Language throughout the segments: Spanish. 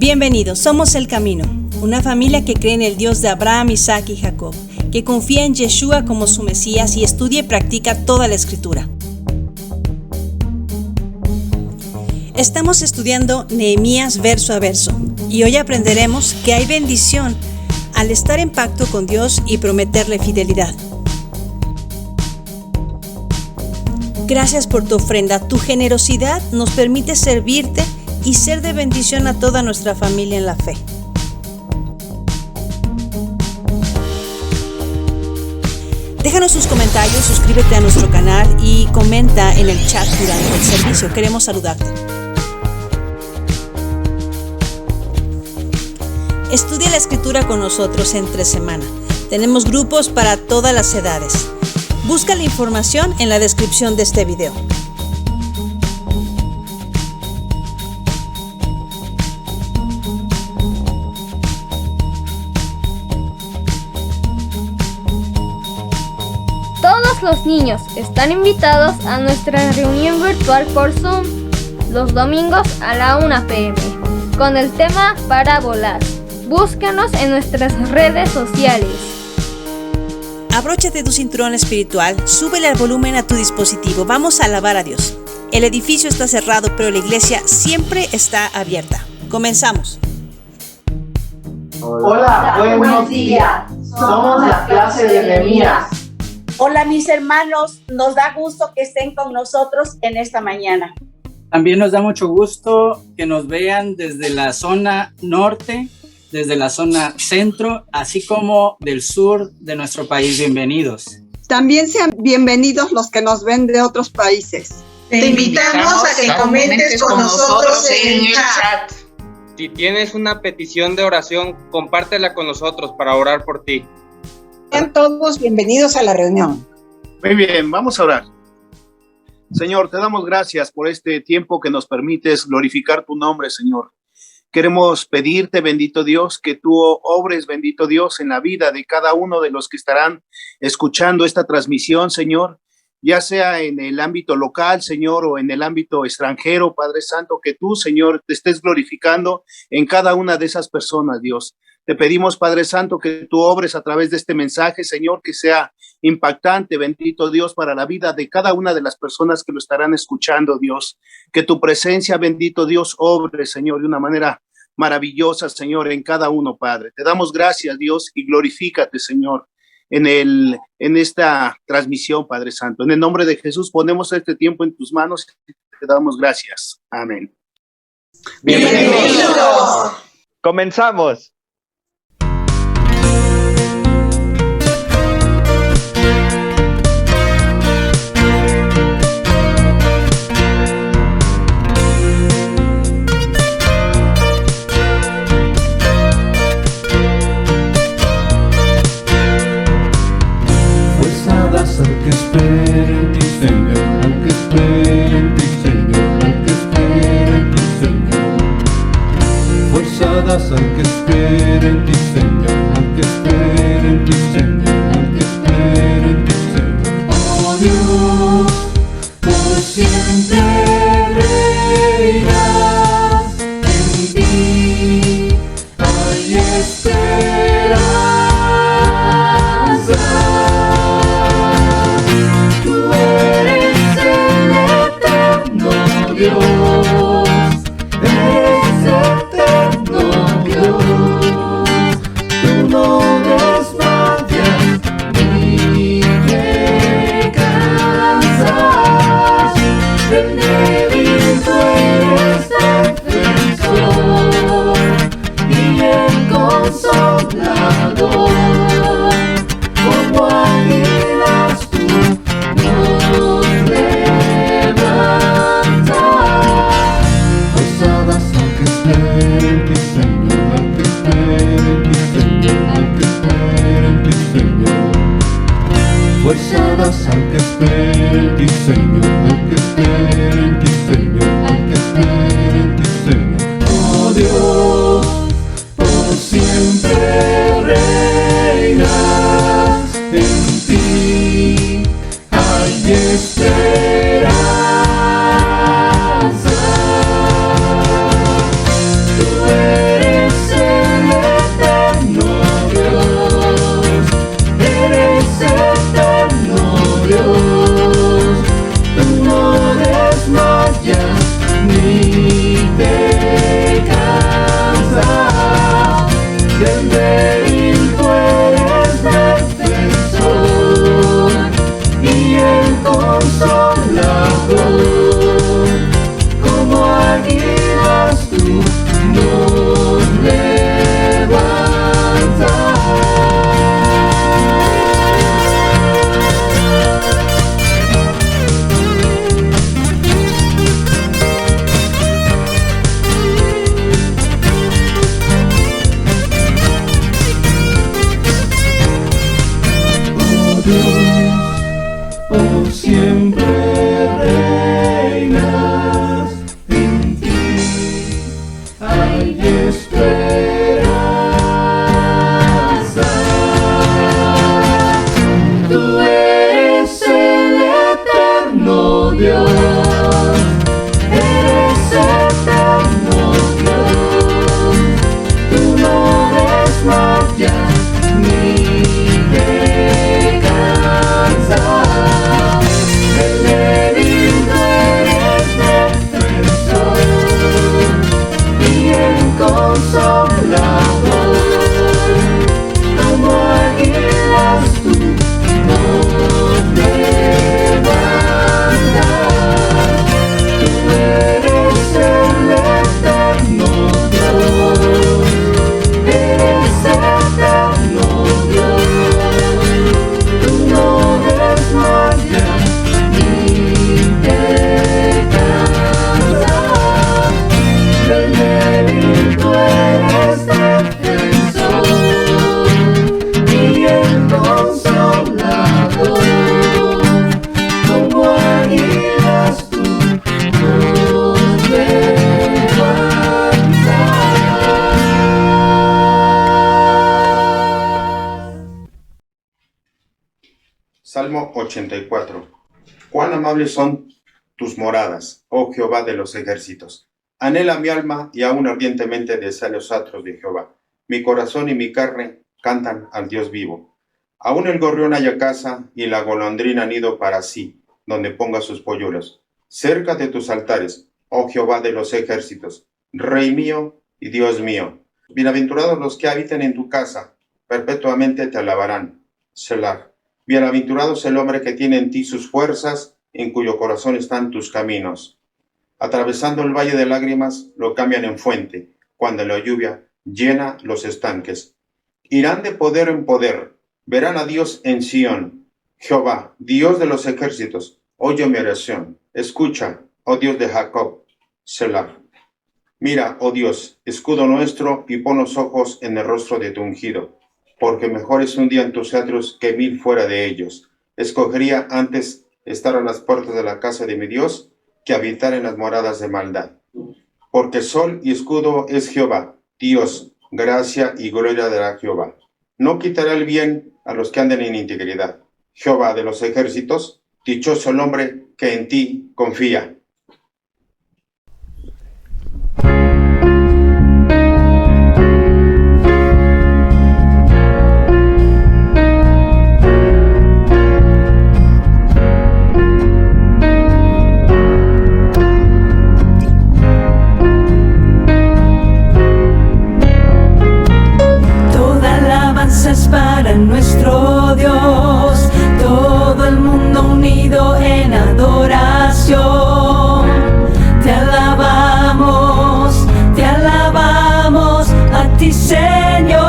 Bienvenidos, somos El Camino, una familia que cree en el Dios de Abraham, Isaac y Jacob, que confía en Yeshua como su Mesías y estudia y practica toda la Escritura. Estamos estudiando Nehemías verso a verso y hoy aprenderemos que hay bendición al estar en pacto con Dios y prometerle fidelidad. Gracias por tu ofrenda. Tu generosidad nos permite servirte y ser de bendición a toda nuestra familia en la fe. Déjanos sus comentarios, suscríbete a nuestro canal y comenta en el chat durante el servicio. Queremos saludarte. Estudia la Escritura con nosotros entre semana. Tenemos grupos para todas las edades. Busca la información en la descripción de este video. Todos los niños están invitados a nuestra reunión virtual por Zoom los domingos a la 1 p.m. con el tema Parábolas. Búscanos en nuestras redes sociales. Abróchate tu cinturón espiritual, súbele al volumen a tu dispositivo. Vamos a alabar a Dios. El edificio está cerrado, pero la iglesia siempre está abierta. Comenzamos. Hola, buenos días. Somos la clase de Nehemías. Hola mis hermanos, nos da gusto que estén con nosotros en esta mañana. También nos da mucho gusto que nos vean desde la zona norte, desde la zona centro, así como del sur de nuestro país. Bienvenidos. También sean bienvenidos los que nos ven de otros países. Te invitamos a que comentes con nosotros en el chat. Si tienes una petición de oración, compártela con nosotros para orar por ti. Sean todos bienvenidos a la reunión. Muy bien, vamos a orar. Señor, te damos gracias por este tiempo que nos permites glorificar tu nombre, Señor. Queremos pedirte, bendito Dios, que tú obres, bendito Dios, en la vida de cada uno de los que estarán escuchando esta transmisión, Señor, ya sea en el ámbito local, Señor, o en el ámbito extranjero, Padre Santo, que tú, Señor, te estés glorificando en cada una de esas personas, Dios. Te pedimos, Padre Santo, que tú obres a través de este mensaje, Señor, que sea impactante, bendito Dios, para la vida de cada una de las personas que lo estarán escuchando, Dios. Que tu presencia, bendito Dios, obre, Señor, de una manera maravillosa, Señor, en cada uno, Padre. Te damos gracias, Dios, y glorifícate, Señor, en esta transmisión, Padre Santo. En el nombre de Jesús ponemos este tiempo en tus manos y te damos gracias. Amén. ¡Bienvenidos! ¡Comenzamos! Al que espera en ti, Señor, al que espera en ti, Señor, al que espera en ti, Señor. Fuerza das al que espera en ti, Señor, al que espera en ti, Señor, al que espera en ti, Señor. Oh Dios, por siempre reinarás, en ti hay esperanza. Dios, eres eterno Dios, tu nombre es más que Salmo 84. Cuán amables son tus moradas, oh Jehová de los ejércitos. Anhela mi alma y aún ardientemente desea los atrios de Jehová. Mi corazón y mi carne cantan al Dios vivo. Aún el gorrión haya casa y la golondrina nido para sí, donde ponga sus polluelos. Cerca de tus altares, oh Jehová de los ejércitos, Rey mío y Dios mío. Bienaventurados los que habitan en tu casa, perpetuamente te alabarán. Selah. Bienaventurado es el hombre que tiene en ti sus fuerzas, en cuyo corazón están tus caminos. Atravesando el valle de lágrimas, lo cambian en fuente, cuando la lluvia llena los estanques. Irán de poder en poder, verán a Dios en Sión. Jehová, Dios de los ejércitos, oye mi oración. Escucha, oh Dios de Jacob. Selah. Mira, oh Dios, escudo nuestro, y pon los ojos en el rostro de tu ungido, porque mejor es un día en tus atrios que 1000 fuera de ellos. Escogería antes estar a las puertas de la casa de mi Dios que habitar en las moradas de maldad. Porque sol y escudo es Jehová, Dios, gracia y gloria dará Jehová. No quitará el bien a los que andan en integridad. Jehová de los ejércitos, dichoso el hombre que en ti confía. Para nuestro Dios, todo el mundo unido en adoración. Te alabamos a ti, Señor.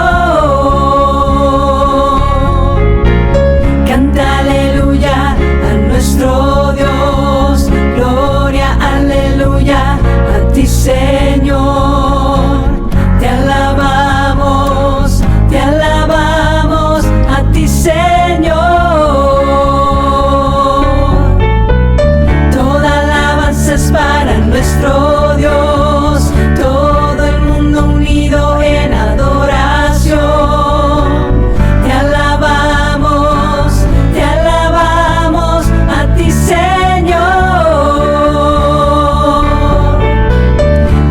Canta aleluya a nuestro Dios, gloria, aleluya a ti, Señor. Te alabamos a ti, Señor. Toda alabanza es para nuestro Dios, todo el mundo unido en adoración. Te alabamos a ti, Señor.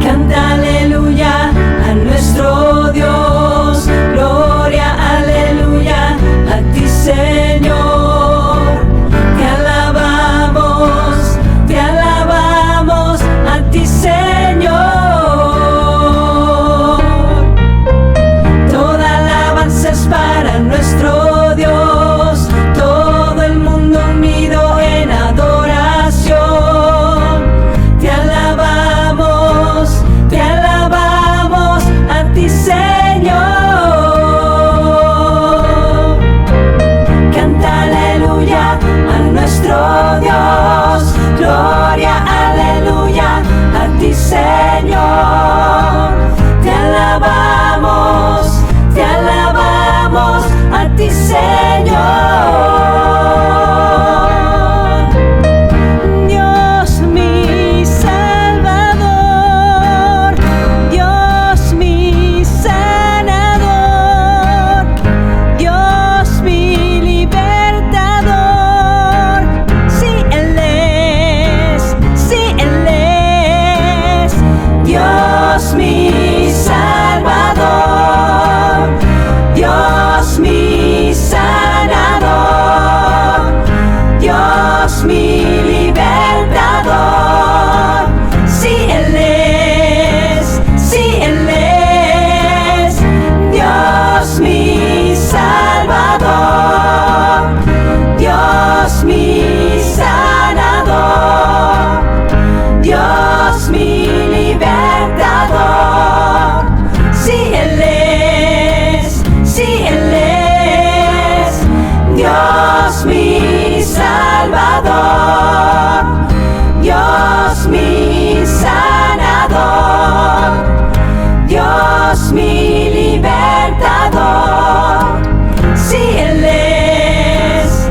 Canta aleluya a nuestro Dios, gloria, aleluya a ti, Señor. Te alabamos a ti, Señor. Toda alabanza es para nuestro Dios, todo el mundo unido en adoración. Te alabamos a ti, Señor. Canta aleluya a nuestro Dios, gloria, aleluya a ti, Señor. Te alabamos a ti, Señor. Dios mi Salvador, Dios mi sanador, Dios mi libertador. Sí, Él es, Dios mi Salvador, Dios mi sanador, Dios mi libertador. Sí, Él es, Dios mi Salvador, Dios mi sanador, Dios mi libertador. Sí, Él es, Dios mi Salvador, Dios mi sanador, Dios mi libertador. Sí, Él es,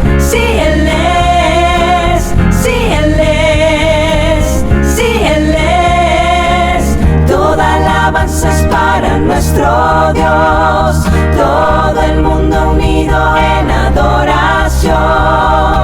toda alabanza es para nuestro Dios, todo el mundo unido en adoración.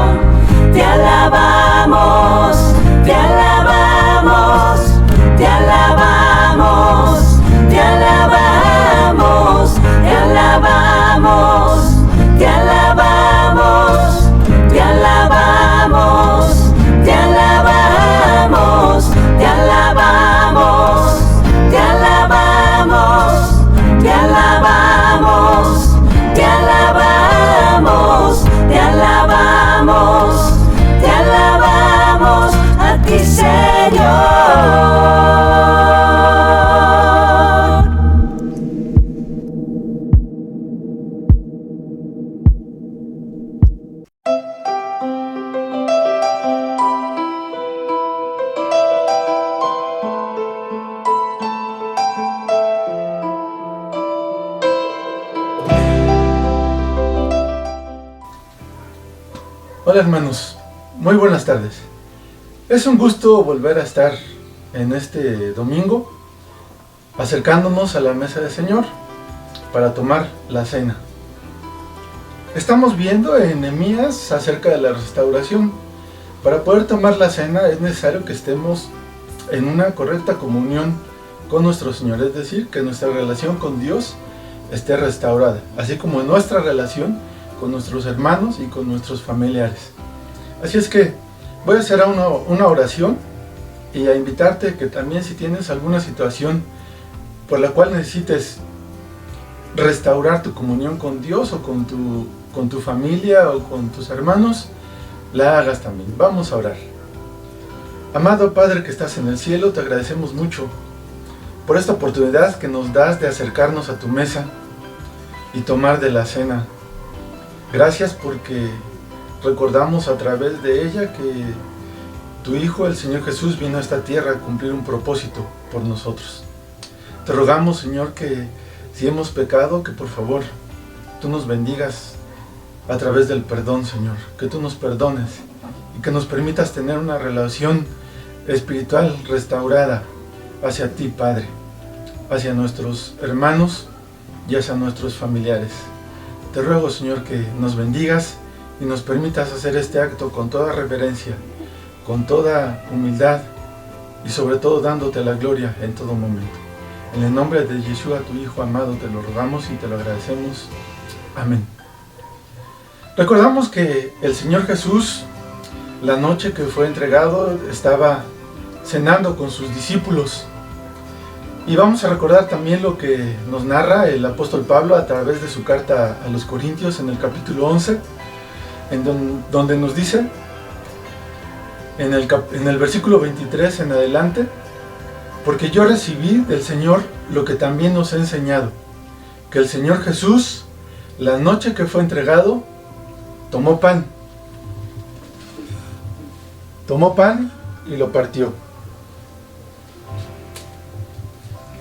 Hola hermanos, muy buenas tardes. Es un gusto volver a estar en este domingo acercándonos a la mesa del Señor para tomar la cena. Estamos viendo en Nehemías acerca de la restauración. Para poder tomar la cena es necesario que estemos en una correcta comunión con nuestro Señor, es decir, que nuestra relación con Dios esté restaurada, así como nuestra relación con nuestros hermanos y con nuestros familiares. Así es que voy a hacer una oración y a invitarte que también, si tienes alguna situación por la cual necesites restaurar tu comunión con Dios o con tu familia o con tus hermanos, la hagas también. Vamos a orar. Amado Padre que estás en el cielo, te agradecemos mucho por esta oportunidad que nos das de acercarnos a tu mesa y tomar de la cena. Gracias porque recordamos a través de ella que tu Hijo, el Señor Jesús, vino a esta tierra a cumplir un propósito por nosotros. Te rogamos, Señor, que si hemos pecado, que por favor tú nos bendigas a través del perdón, Señor, que tú nos perdones y que nos permitas tener una relación espiritual restaurada hacia ti, Padre, hacia nuestros hermanos y hacia nuestros familiares. Te ruego, Señor, que nos bendigas y nos permitas hacer este acto con toda reverencia, con toda humildad y sobre todo dándote la gloria en todo momento. En el nombre de Yeshua, tu Hijo amado, te lo rogamos y te lo agradecemos. Amén. Recordamos que el Señor Jesús, la noche que fue entregado, estaba cenando con sus discípulos. Y vamos a recordar también lo que nos narra el apóstol Pablo a través de su carta a los Corintios en el capítulo 11, donde nos dice, en el versículo 23 en adelante: porque yo recibí del Señor lo que también os he enseñado, que el Señor Jesús, la noche que fue entregado, tomó pan y lo partió,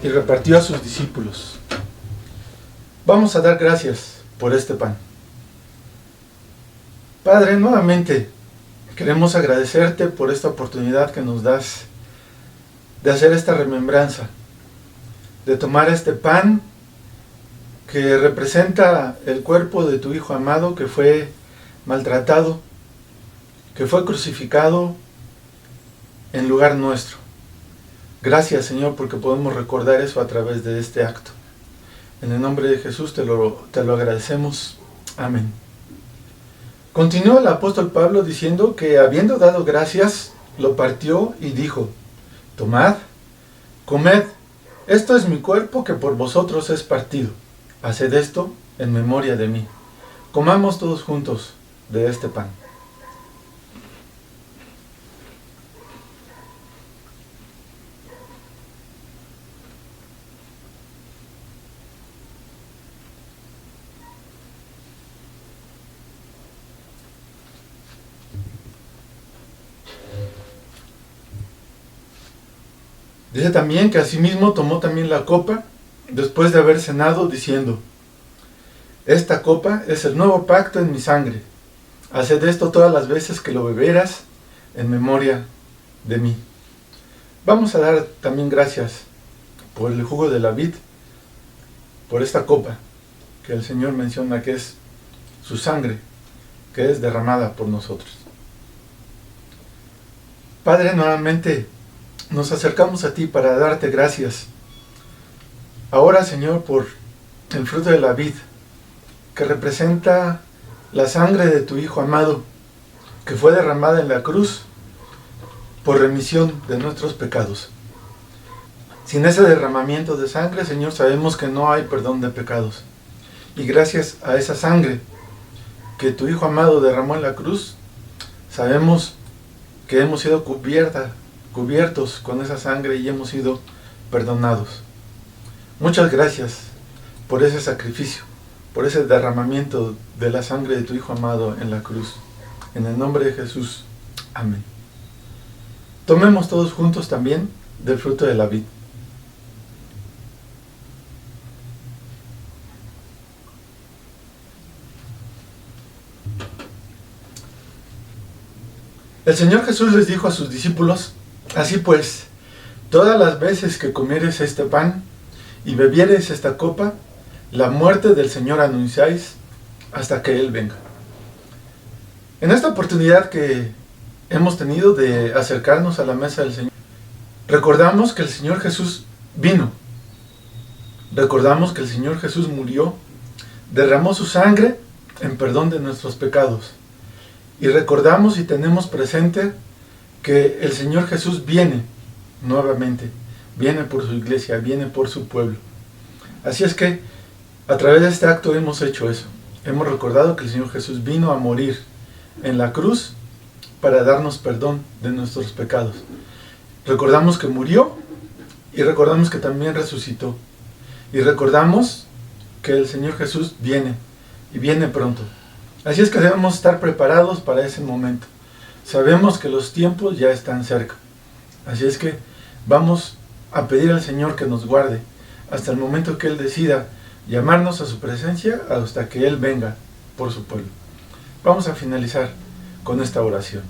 y repartió a sus discípulos. Vamos a dar gracias por este pan. Padre, nuevamente queremos agradecerte por esta oportunidad que nos das de hacer esta remembranza, de tomar este pan que representa el cuerpo de tu Hijo amado, que fue maltratado, que fue crucificado en lugar nuestro. Gracias, Señor, porque podemos recordar eso a través de este acto. En el nombre de Jesús te lo agradecemos. Amén. Continuó el apóstol Pablo diciendo que, habiendo dado gracias, lo partió y dijo: tomad, comed, esto es mi cuerpo que por vosotros es partido. Haced esto en memoria de mí. Comamos todos juntos de este pan. Dice también que asimismo tomó también la copa después de haber cenado, diciendo: esta copa es el nuevo pacto en mi sangre. Haced esto todas las veces que lo beberás en memoria de mí. Vamos a dar también gracias por el jugo de la vid, por esta copa que el Señor menciona que es su sangre, que es derramada por nosotros. Padre, nuevamente nos acercamos a ti para darte gracias. Ahora, Señor, por el fruto de la vid, que representa la sangre de tu Hijo amado, que fue derramada en la cruz por remisión de nuestros pecados. Sin ese derramamiento de sangre, Señor, sabemos que no hay perdón de pecados. Y gracias a esa sangre que tu Hijo amado derramó en la cruz, sabemos que hemos sido cubiertos con esa sangre y hemos sido perdonados. Muchas gracias por ese sacrificio, por ese derramamiento de la sangre de tu Hijo amado en la cruz. En el nombre de Jesús. Amén. Tomemos todos juntos también del fruto de la vid. El Señor Jesús les dijo a sus discípulos: así pues, todas las veces que comiereis este pan y bebiereis esta copa, la muerte del Señor anunciáis hasta que Él venga. En esta oportunidad que hemos tenido de acercarnos a la mesa del Señor, recordamos que el Señor Jesús vino. Recordamos que el Señor Jesús murió, derramó su sangre en perdón de nuestros pecados. Y recordamos y tenemos presente que el Señor Jesús viene nuevamente, viene por su iglesia, viene por su pueblo. Así es que a través de este acto hemos hecho eso. Hemos recordado que el Señor Jesús vino a morir en la cruz para darnos perdón de nuestros pecados. Recordamos que murió y recordamos que también resucitó. Y recordamos que el Señor Jesús viene y viene pronto. Así es que debemos estar preparados para ese momento. Sabemos que los tiempos ya están cerca. Así es que vamos a pedir al Señor que nos guarde hasta el momento que Él decida llamarnos a su presencia, hasta que Él venga por su pueblo. Vamos a finalizar con esta oración.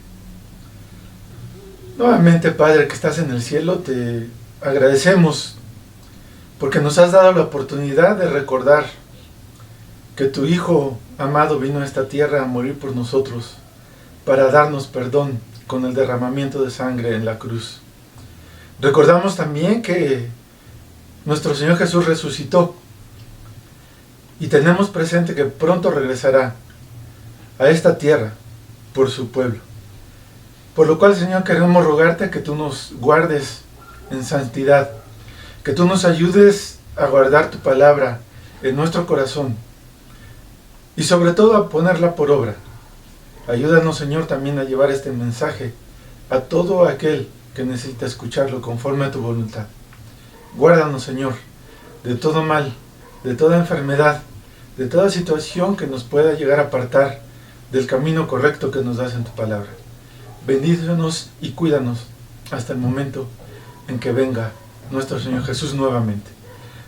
Nuevamente, Padre que estás en el cielo, te agradecemos porque nos has dado la oportunidad de recordar que tu Hijo amado vino a esta tierra a morir por nosotros para darnos perdón con el derramamiento de sangre en la cruz. Recordamos también que nuestro Señor Jesús resucitó y tenemos presente que pronto regresará a esta tierra por su pueblo. Por lo cual, Señor, queremos rogarte que tú nos guardes en santidad, que tú nos ayudes a guardar tu palabra en nuestro corazón y sobre todo a ponerla por obra. Ayúdanos, Señor, también a llevar este mensaje a todo aquel que necesita escucharlo conforme a tu voluntad. Guárdanos, Señor, de todo mal, de toda enfermedad, de toda situación que nos pueda llegar a apartar del camino correcto que nos das en tu palabra. Bendícenos y cuídanos hasta el momento en que venga nuestro Señor Jesús nuevamente.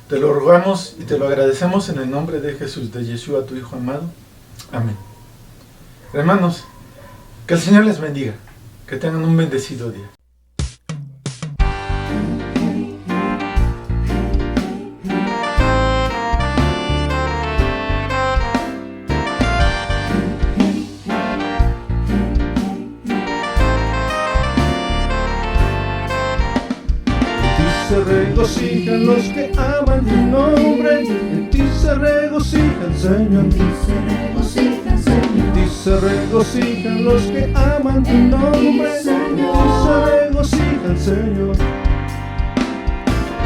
Te lo rogamos y te lo agradecemos en el nombre de Jesús, de Yeshua, tu Hijo amado. Amén. Hermanos, que el Señor les bendiga, que tengan un bendecido día. Se regocijan los que aman tu nombre, en ti se regocijan, Señor. En ti se regocijan los que aman tu nombre, en ti se regocijan, Señor.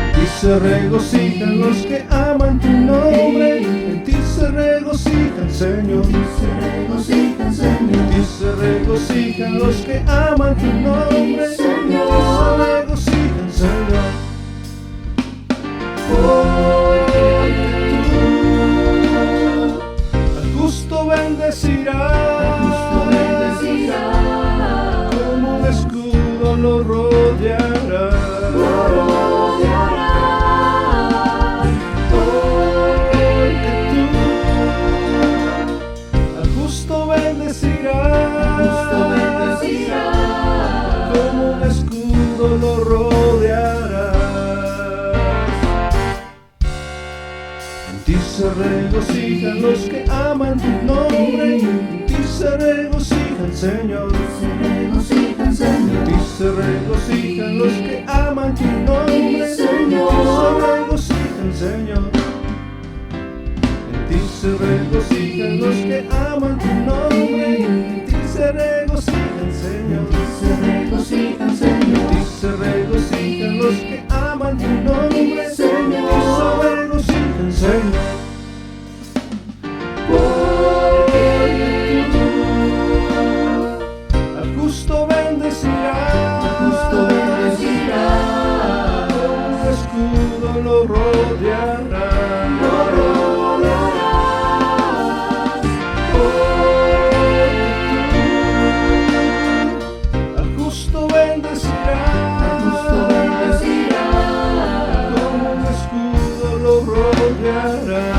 En ti se regocijan los que aman tu nombre, en ti se regocijan, Señor. En ti se regocijan los que aman tu nombre, en ti se regocijan, Señor. Porque tú al justo bendecirás, como un escudo lo rodearás. Porque tú al justo bendecirás, como un escudo lo rodearás. Se regocijan los que aman tu nombre, en ti se regocijan, Señor. En ti se regocijan los que aman tu nombre, en ti se regocijan, Señor. En ti se regocijan los que aman tu nombre, en ti se regocijan, Señor. En ti se regocijan los que aman tu nombre, en ti se regocijan, Señor. Porque tú al justo bendecirás, con un escudo lo rodearás. Porque tú al justo bendecirás, con un escudo lo rodearás.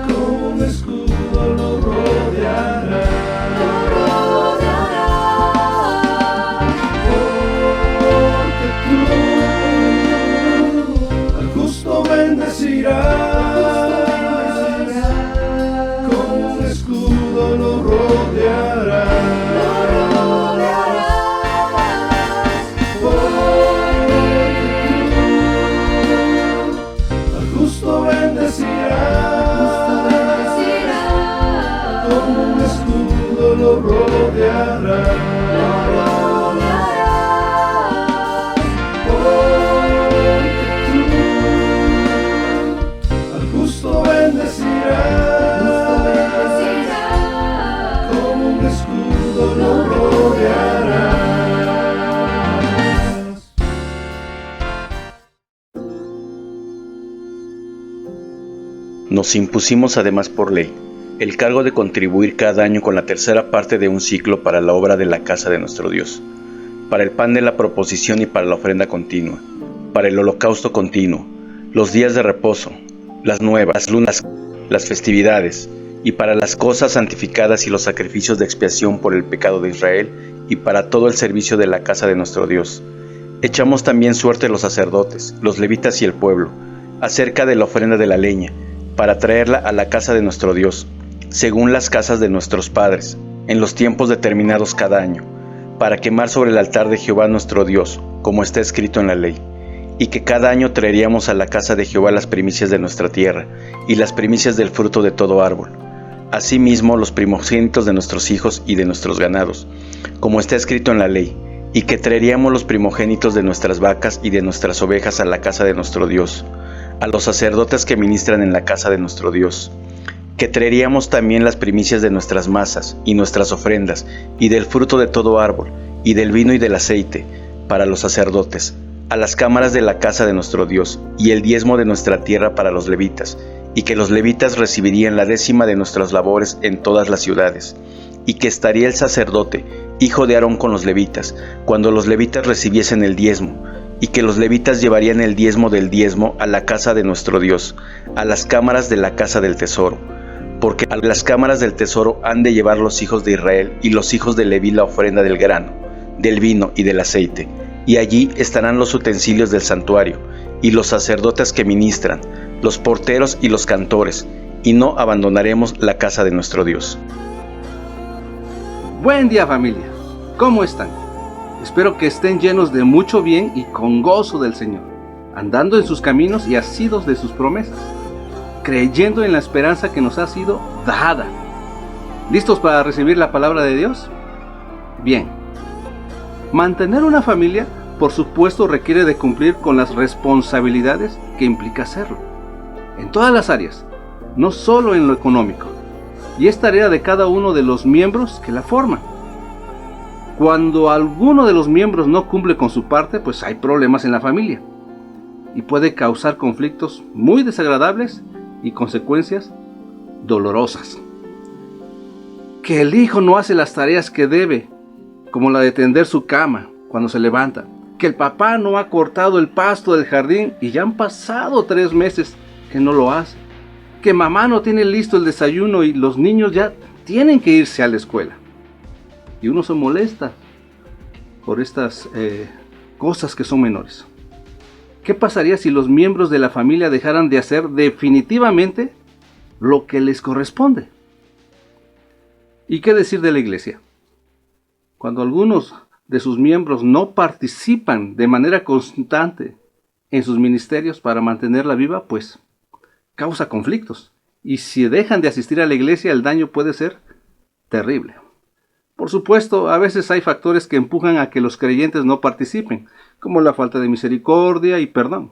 como un escudo lo rodeará. Porque tú al justo bendecirás, como un escudo lo rodeará. Como un escudo lo rodeará. Porque tú al justo bendecirás, como un escudo lo rodearás. Nos impusimos además por ley el cargo de contribuir cada año con la tercera parte de un ciclo para la obra de la casa de nuestro Dios, para el pan de la proposición y para la ofrenda continua, para el holocausto continuo, los días de reposo, las nuevas, las lunas, las festividades, y para las cosas santificadas y los sacrificios de expiación por el pecado de Israel, y para todo el servicio de la casa de nuestro Dios. Echamos también suerte los sacerdotes, los levitas y el pueblo, acerca de la ofrenda de la leña, para traerla a la casa de nuestro Dios, según las casas de nuestros padres, en los tiempos determinados cada año, para quemar sobre el altar de Jehová nuestro Dios, como está escrito en la ley, y que cada año traeríamos a la casa de Jehová las primicias de nuestra tierra, y las primicias del fruto de todo árbol, asimismo los primogénitos de nuestros hijos y de nuestros ganados, como está escrito en la ley, y que traeríamos los primogénitos de nuestras vacas y de nuestras ovejas a la casa de nuestro Dios, a los sacerdotes que ministran en la casa de nuestro Dios, que traeríamos también las primicias de nuestras masas y nuestras ofrendas, y del fruto de todo árbol, y del vino y del aceite, para los sacerdotes, a las cámaras de la casa de nuestro Dios, y el diezmo de nuestra tierra para los levitas, y que los levitas recibirían la décima de nuestras labores en todas las ciudades, y que estaría el sacerdote, hijo de Aarón, con los levitas, cuando los levitas recibiesen el diezmo, y que los levitas llevarían el diezmo del diezmo a la casa de nuestro Dios, a las cámaras de la casa del tesoro, porque a las cámaras del tesoro han de llevar los hijos de Israel y los hijos de Leví la ofrenda del grano, del vino y del aceite, y allí estarán los utensilios del santuario, y los sacerdotes que ministran, los porteros y los cantores, y no abandonaremos la casa de nuestro Dios. Buen día, familia, ¿cómo están? Espero que estén llenos de mucho bien y con gozo del Señor, andando en sus caminos y asidos de sus promesas, creyendo en la esperanza que nos ha sido dada. ¿Listos para recibir la palabra de Dios? Bien. Mantener una familia, por supuesto, requiere de cumplir con las responsabilidades que implica hacerlo, en todas las áreas, no solo en lo económico, y es tarea de cada uno de los miembros que la forman. Cuando alguno de los miembros no cumple con su parte, pues hay problemas en la familia, y puede causar conflictos muy desagradables y consecuencias dolorosas. Que el hijo no hace las tareas que debe, como la de tender su cama cuando se levanta. Que el papá no ha cortado el pasto del jardín y ya han pasado 3 meses que no lo hace. Que mamá no tiene listo el desayuno y los niños ya tienen que irse a la escuela. Y uno se molesta por estas cosas que son menores. ¿Qué pasaría si los miembros de la familia dejaran de hacer definitivamente lo que les corresponde? ¿Y qué decir de la iglesia? Cuando algunos de sus miembros no participan de manera constante en sus ministerios para mantenerla viva, pues causa conflictos. Y si dejan de asistir a la iglesia, el daño puede ser terrible. Por supuesto, a veces hay factores que empujan a que los creyentes no participen, como la falta de misericordia y perdón.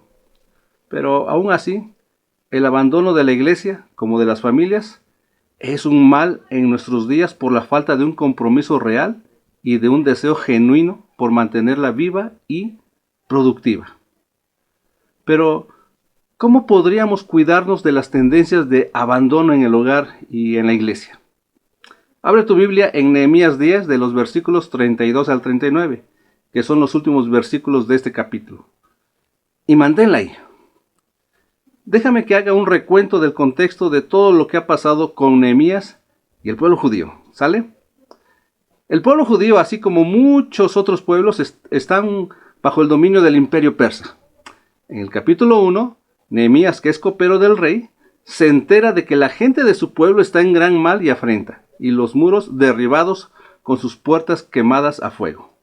Pero aún así, el abandono de la iglesia, como de las familias, es un mal en nuestros días por la falta de un compromiso real y de un deseo genuino por mantenerla viva y productiva. Pero, ¿cómo podríamos cuidarnos de las tendencias de abandono en el hogar y en la iglesia? Abre tu Biblia en Nehemías 10, de los versículos 32 al 39, que son los últimos versículos de este capítulo. Y manténla ahí. déjame que haga un recuento del contexto de todo lo que ha pasado con Nehemías y el pueblo judío. ¿Sale? El pueblo judío, así como muchos otros pueblos, están bajo el dominio del imperio persa. En el capítulo 1, Nehemías, que es copero del rey, se entera de que la gente de su pueblo está en gran mal y afrenta, y los muros derribados con sus puertas quemadas a fuego.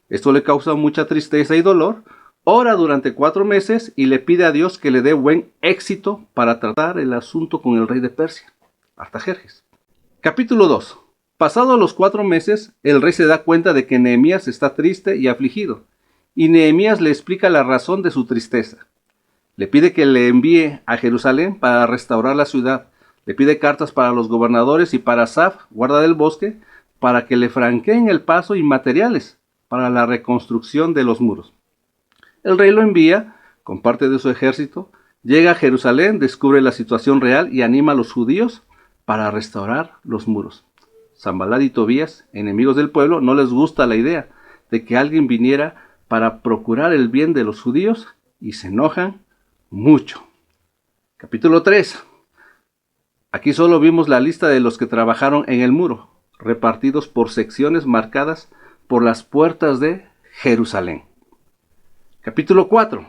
Esto le causa mucha tristeza y dolor. Ora durante 4 meses y le pide a Dios que le dé buen éxito para tratar el asunto con el rey de Persia, Artajerjes. Capítulo 2. Pasados los 4 meses, el rey se da cuenta de que Nehemías está triste y afligido, y Nehemías le explica la razón de su tristeza. Le pide que le envíe a Jerusalén para restaurar la ciudad. Le pide cartas para los gobernadores y para Asaf, guarda del bosque, para que le franqueen el paso y materiales para la reconstrucción de los muros. El rey lo envía con parte de su ejército, llega a Jerusalén, descubre la situación real y anima a los judíos para restaurar los muros. Sanbalat y Tobías, enemigos del pueblo, no les gusta la idea de que alguien viniera para procurar el bien de los judíos y se enojan mucho. Capítulo 3. Aquí solo vimos la lista de los que trabajaron en el muro, repartidos por secciones marcadas por las puertas de Jerusalén. Capítulo 4.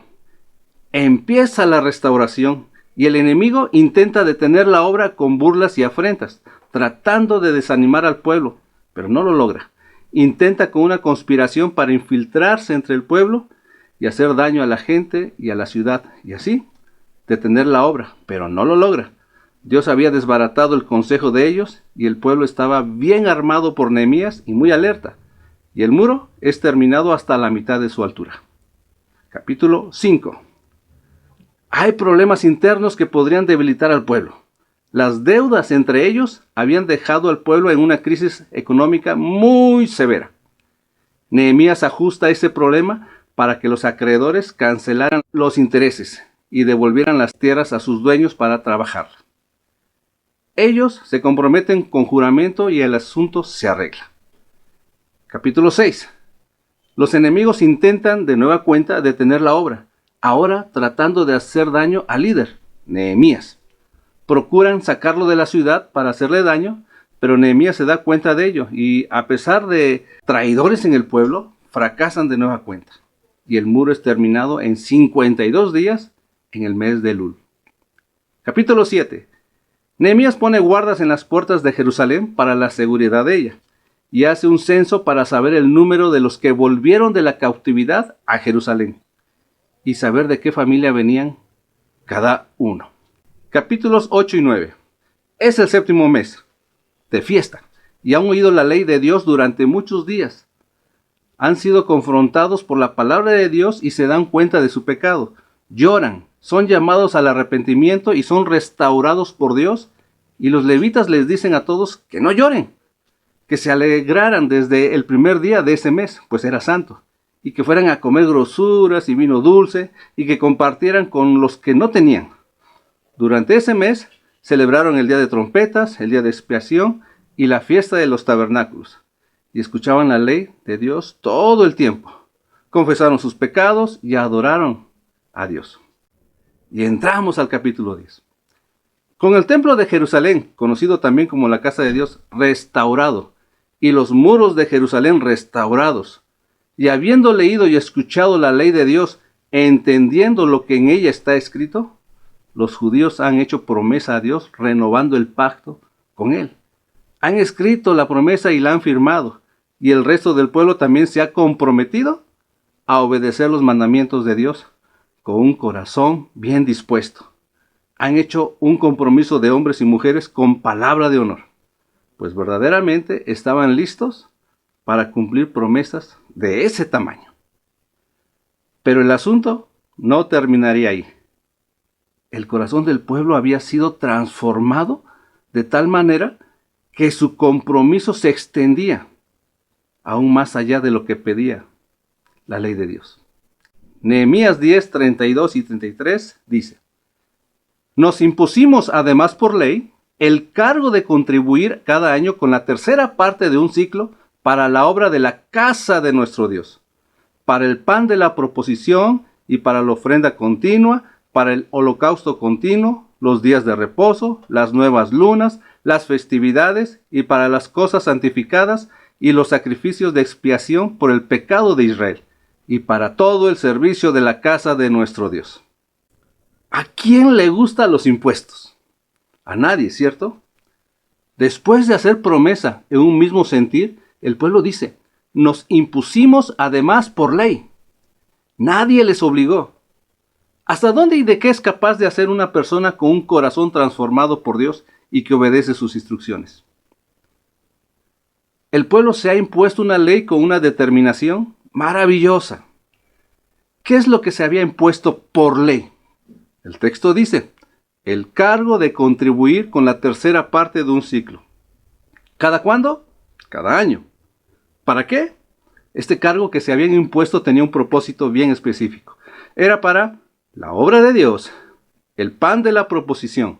Empieza la restauración y el enemigo intenta detener la obra con burlas y afrentas, tratando de desanimar al pueblo, pero no lo logra. Intenta con una conspiración para infiltrarse entre el pueblo y hacer daño a la gente y a la ciudad, y así detener la obra, pero no lo logra. Dios había desbaratado el consejo de ellos y el pueblo estaba bien armado por Nehemías y muy alerta, y el muro es terminado hasta la mitad de su altura. Capítulo 5. Hay problemas internos que podrían debilitar al pueblo. Las deudas entre ellos habían dejado al pueblo en una crisis económica muy severa. Nehemías ajusta ese problema para que los acreedores cancelaran los intereses y devolvieran las tierras a sus dueños para trabajar. Ellos se comprometen con juramento y el asunto se arregla. Capítulo 6. Los enemigos intentan de nueva cuenta detener la obra, ahora tratando de hacer daño al líder, Nehemías. Procuran sacarlo de la ciudad para hacerle daño, pero Nehemías se da cuenta de ello y, a pesar de traidores en el pueblo, fracasan de nueva cuenta. Y el muro es terminado en 52 días en el mes de Elul. Capítulo 7. Nehemías pone guardas en las puertas de Jerusalén para la seguridad de ella, y hace un censo para saber el número de los que volvieron de la cautividad a Jerusalén, y saber de qué familia venían cada uno. Capítulos 8 y 9. Es el 7º mes de fiesta, y han oído la ley de Dios durante muchos días. Han sido confrontados por la palabra de Dios y se dan cuenta de su pecado. Lloran, son llamados al arrepentimiento y son restaurados por Dios. Y los levitas les dicen a todos que no lloren, que se alegraran desde el primer día de ese mes, pues era santo, y que fueran a comer grosuras y vino dulce, y que compartieran con los que no tenían. Durante ese mes celebraron el día de trompetas, el día de expiación y la fiesta de los tabernáculos, y escuchaban la ley de Dios todo el tiempo. Confesaron sus pecados y adoraron a Dios. Y entramos al capítulo 10. Con el templo de Jerusalén, conocido también como la casa de Dios, restaurado, y los muros de Jerusalén restaurados, y habiendo leído y escuchado la ley de Dios, entendiendo lo que en ella está escrito, los judíos han hecho promesa a Dios renovando el pacto con él. Han escrito la promesa y la han firmado, y el resto del pueblo también se ha comprometido a obedecer los mandamientos de Dios con un corazón bien dispuesto. Han hecho un compromiso de hombres y mujeres con palabra de honor, pues verdaderamente estaban listos para cumplir promesas de ese tamaño. Pero el asunto no terminaría ahí. El corazón del pueblo había sido transformado de tal manera que su compromiso se extendía aún más allá de lo que pedía la ley de Dios. Nehemías 10, 32 y 33 dice: Nos impusimos además por ley el cargo de contribuir cada año con la tercera parte de un ciclo para la obra de la casa de nuestro Dios, para el pan de la proposición y para la ofrenda continua, para el holocausto continuo, los días de reposo, las nuevas lunas, las festividades y para las cosas santificadas y los sacrificios de expiación por el pecado de Israel y para todo el servicio de la casa de nuestro Dios. ¿A quién le gustan los impuestos? A nadie, ¿cierto? Después de hacer promesa en un mismo sentir, el pueblo dice, nos impusimos además por ley. Nadie les obligó. ¿Hasta dónde y de qué es capaz de hacer una persona con un corazón transformado por Dios y que obedece sus instrucciones? El pueblo se ha impuesto una ley con una determinación maravillosa. ¿Qué es lo que se había impuesto por ley? El texto dice, el cargo de contribuir con la tercera parte de un ciclo. ¿Cada cuándo? Cada año. ¿Para qué? Este cargo que se habían impuesto tenía un propósito bien específico. Era para la obra de Dios, el pan de la proposición,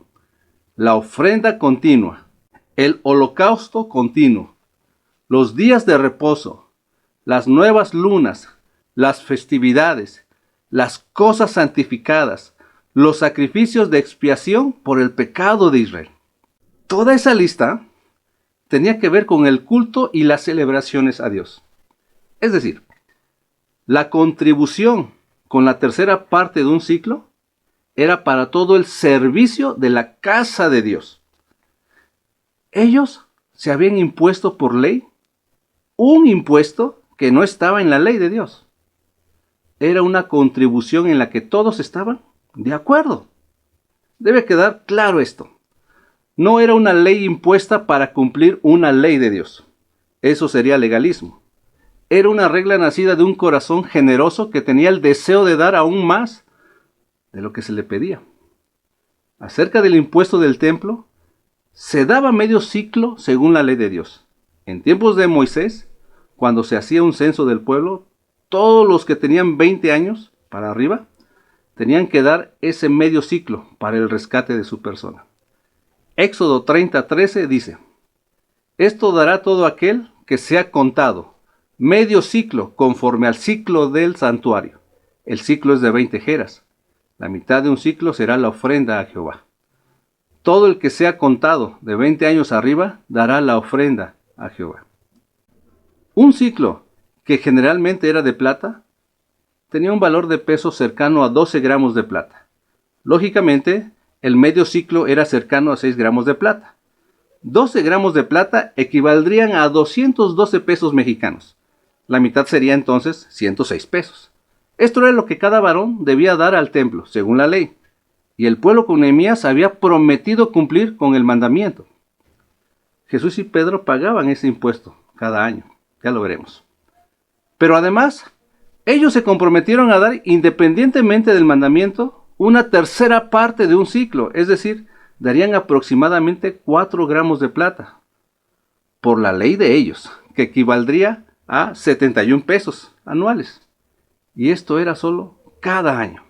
la ofrenda continua, el holocausto continuo, los días de reposo, las nuevas lunas, las festividades, las cosas santificadas, los sacrificios de expiación por el pecado de Israel. Toda esa lista tenía que ver con el culto y las celebraciones a Dios. Es decir, la contribución con la tercera parte de un ciclo era para todo el servicio de la casa de Dios. Ellos se habían impuesto por ley un impuesto que no estaba en la ley de Dios. Era una contribución en la que todos estaban de acuerdo. Debe quedar claro esto. No era una ley impuesta para cumplir una ley de Dios. Eso sería legalismo. Era una regla nacida de un corazón generoso que tenía el deseo de dar aún más de lo que se le pedía. Acerca del impuesto del templo, se daba medio ciclo según la ley de Dios. En tiempos de Moisés, cuando se hacía un censo del pueblo, todos los que tenían 20 años para arriba, tenían que dar ese medio ciclo para el rescate de su persona. Éxodo 30:13 dice, esto dará todo aquel que sea contado, medio ciclo conforme al ciclo del santuario. El ciclo es de 20 jeras. La mitad de un ciclo será la ofrenda a Jehová. Todo el que sea contado de 20 años arriba dará la ofrenda a Jehová. Un ciclo, que generalmente era de plata, tenía un valor de peso cercano a 12 gramos de plata. Lógicamente, el medio ciclo era cercano a 6 gramos de plata. 12 gramos de plata equivaldrían a 212 pesos mexicanos. La mitad sería entonces 106 pesos. Esto era lo que cada varón debía dar al templo, según la ley. Y el pueblo con Nehemías había prometido cumplir con el mandamiento. Jesús y Pedro pagaban ese impuesto cada año. Ya lo veremos. Pero además, ellos se comprometieron a dar, independientemente del mandamiento, una tercera parte de un ciclo, es decir, darían aproximadamente 4 gramos de plata, por la ley de ellos, que equivaldría a 71 pesos anuales. Y esto era solo cada año.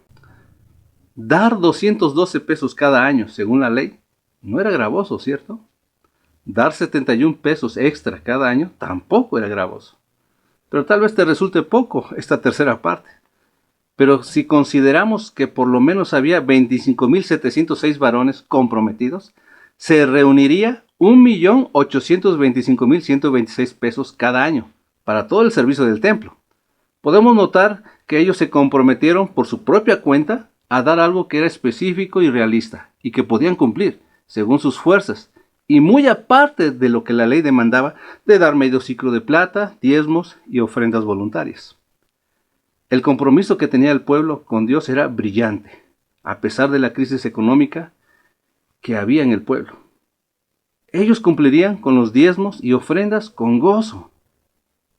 Dar 212 pesos cada año, según la ley, no era gravoso, ¿cierto? Dar 71 pesos extra cada año tampoco era gravoso. Pero tal vez te resulte poco esta tercera parte. Pero si consideramos que por lo menos había 25.706 varones comprometidos, se reuniría 1.825.126 pesos cada año para todo el servicio del templo. Podemos notar que ellos se comprometieron por su propia cuenta a dar algo que era específico y realista y que podían cumplir según sus fuerzas, y muy aparte de lo que la ley demandaba de dar medio ciclo de plata, diezmos y ofrendas voluntarias. El compromiso que tenía el pueblo con Dios era brillante, a pesar de la crisis económica que había en el pueblo. Ellos cumplirían con los diezmos y ofrendas con gozo,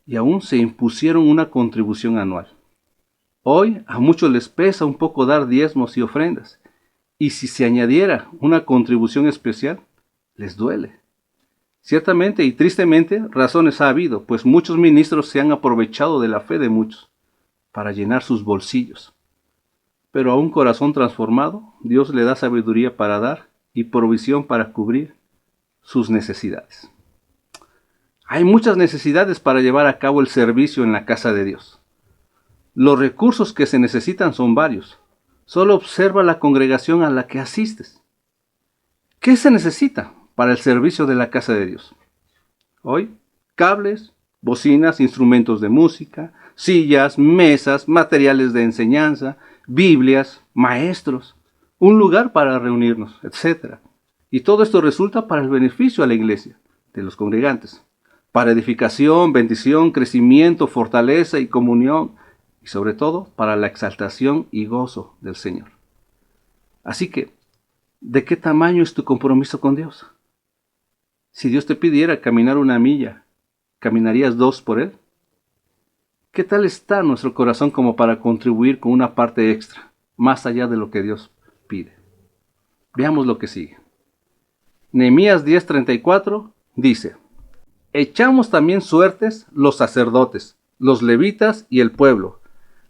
y aún se impusieron una contribución anual. Hoy a muchos les pesa un poco dar diezmos y ofrendas, y si se añadiera una contribución especial, les duele. Ciertamente y tristemente razones ha habido, pues muchos ministros se han aprovechado de la fe de muchos para llenar sus bolsillos. Pero a un corazón transformado, Dios le da sabiduría para dar y provisión para cubrir sus necesidades. Hay muchas necesidades para llevar a cabo el servicio en la casa de Dios. Los recursos que se necesitan son varios. Solo observa la congregación a la que asistes. ¿Qué se necesita para el servicio de la casa de Dios? Hoy, cables, bocinas, instrumentos de música, sillas, mesas, materiales de enseñanza, Biblias, maestros, un lugar para reunirnos, etc. Y todo esto resulta para el beneficio a la iglesia, de los congregantes, para edificación, bendición, crecimiento, fortaleza y comunión, y sobre todo para la exaltación y gozo del Señor. Así que, ¿de qué tamaño es tu compromiso con Dios? Si Dios te pidiera caminar 1 milla, ¿caminarías 2 por Él? ¿Qué tal está nuestro corazón como para contribuir con una parte extra, más allá de lo que Dios pide? Veamos lo que sigue. Nehemías 10:34 dice: echamos también suertes los sacerdotes, los levitas y el pueblo,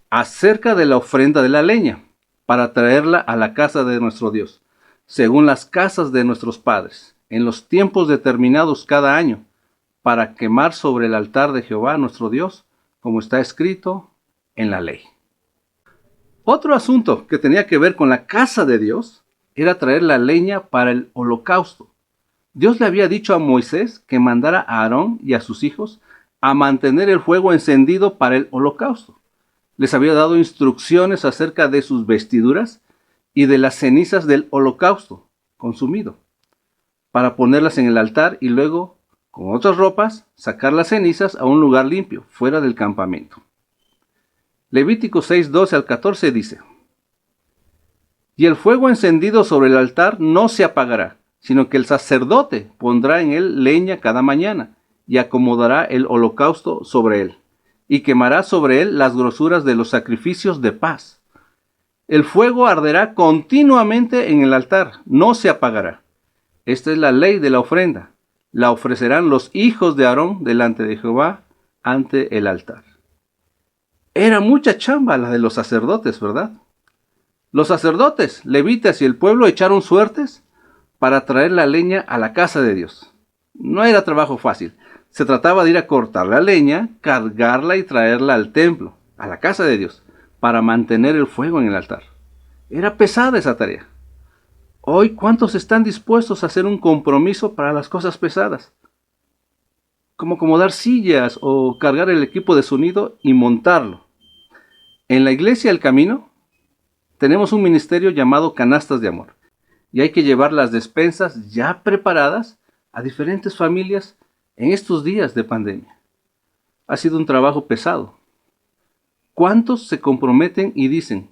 acerca de la ofrenda de la leña, para traerla a la casa de nuestro Dios, según las casas de nuestros padres, en los tiempos determinados cada año, para quemar sobre el altar de Jehová nuestro Dios, como está escrito en la ley. Otro asunto que tenía que ver con la casa de Dios era traer la leña para el holocausto. Dios le había dicho a Moisés que mandara a Aarón y a sus hijos a mantener el fuego encendido para el holocausto. Les había dado instrucciones acerca de sus vestiduras y de las cenizas del holocausto consumido, para ponerlas en el altar y luego, con otras ropas, sacar las cenizas a un lugar limpio, fuera del campamento. Levítico 6:12 al 14 dice: y el fuego encendido sobre el altar no se apagará, sino que el sacerdote pondrá en él leña cada mañana, y acomodará el holocausto sobre él, y quemará sobre él las grosuras de los sacrificios de paz. El fuego arderá continuamente en el altar, no se apagará. Esta es la ley de la ofrenda. La ofrecerán los hijos de Aarón delante de Jehová ante el altar. Era mucha chamba la de los sacerdotes, ¿verdad? Los sacerdotes, levitas y el pueblo echaron suertes para traer la leña a la casa de Dios. No era trabajo fácil. Se trataba de ir a cortar la leña, cargarla y traerla al templo, a la casa de Dios, para mantener el fuego en el altar. Era pesada esa tarea. Hoy, ¿cuántos están dispuestos a hacer un compromiso para las cosas pesadas? Como acomodar sillas o cargar el equipo de sonido y montarlo. En la iglesia El Camino tenemos un ministerio llamado Canastas de Amor. Y hay que llevar las despensas ya preparadas a diferentes familias en estos días de pandemia. Ha sido un trabajo pesado. ¿Cuántos se comprometen y dicen: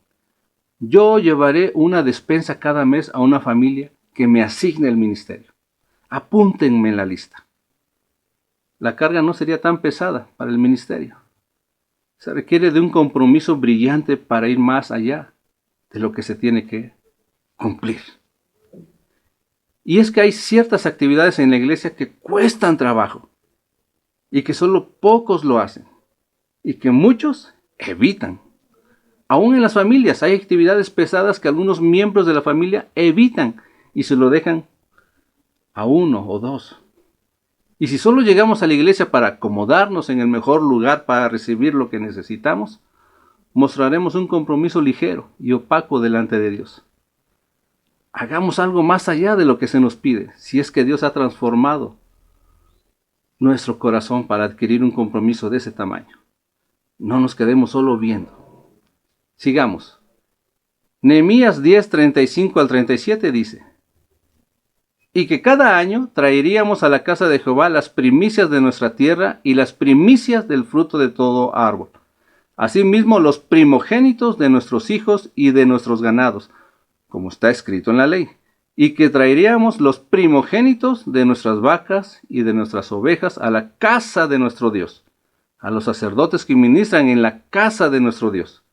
yo llevaré una despensa cada mes a una familia que me asigne el ministerio? Apúntenme en la lista. La carga no sería tan pesada para el ministerio. Se requiere de un compromiso brillante para ir más allá de lo que se tiene que cumplir. Y es que hay ciertas actividades en la iglesia que cuestan trabajo y que solo pocos lo hacen y que muchos evitan. Aún en las familias hay actividades pesadas que algunos miembros de la familia evitan y se lo dejan a 1 o 2. Y si solo llegamos a la iglesia para acomodarnos en el mejor lugar para recibir lo que necesitamos, mostraremos un compromiso ligero y opaco delante de Dios. Hagamos algo más allá de lo que se nos pide, si es que Dios ha transformado nuestro corazón para adquirir un compromiso de ese tamaño. No nos quedemos solo viendo. Sigamos. Nehemías 10:35 al 37 dice: y que cada año traeríamos a la casa de Jehová las primicias de nuestra tierra y las primicias del fruto de todo árbol. Asimismo los primogénitos de nuestros hijos y de nuestros ganados, como está escrito en la ley. Y que traeríamos los primogénitos de nuestras vacas y de nuestras ovejas a la casa de nuestro Dios, a los sacerdotes que ministran en la casa de nuestro Dios.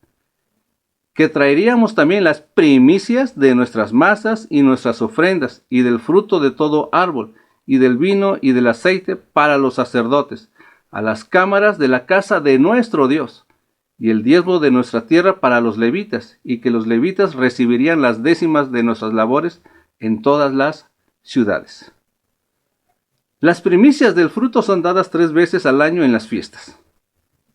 Que traeríamos también las primicias de nuestras masas y nuestras ofrendas, y del fruto de todo árbol, y del vino y del aceite para los sacerdotes, a las cámaras de la casa de nuestro Dios, y el diezmo de nuestra tierra para los levitas, y que los levitas recibirían las décimas de nuestras labores en todas las ciudades. Las primicias del fruto son dadas 3 veces al año en las fiestas.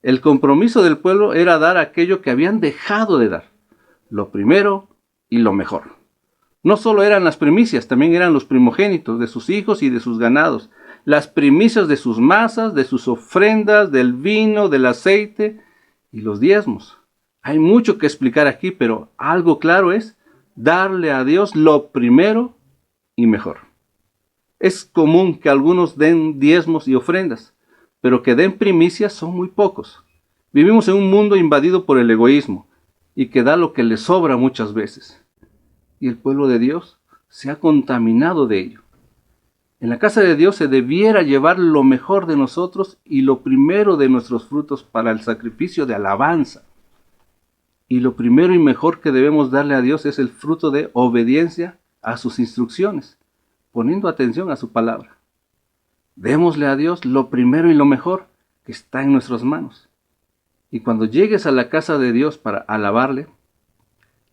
El compromiso del pueblo era dar aquello que habían dejado de dar. lo primero y lo mejor. No solo eran las primicias, también eran los primogénitos de sus hijos y de sus ganados, las primicias de sus masas, de sus ofrendas, del vino, del aceite y los diezmos. Hay mucho que explicar aquí, pero algo claro es darle a Dios lo primero y mejor. Es común que algunos den diezmos y ofrendas, pero que den primicias son muy pocos. Vivimos en un mundo invadido por el egoísmo y que da lo que le sobra muchas veces. Y el pueblo de Dios se ha contaminado de ello. En la casa de Dios se debiera llevar lo mejor de nosotros y lo primero de nuestros frutos para el sacrificio de alabanza. Y lo primero y mejor que debemos darle a Dios es el fruto de obediencia a sus instrucciones, poniendo atención a su palabra. Démosle a Dios lo primero y lo mejor que está en nuestras manos. Y cuando llegues a la casa de Dios para alabarle,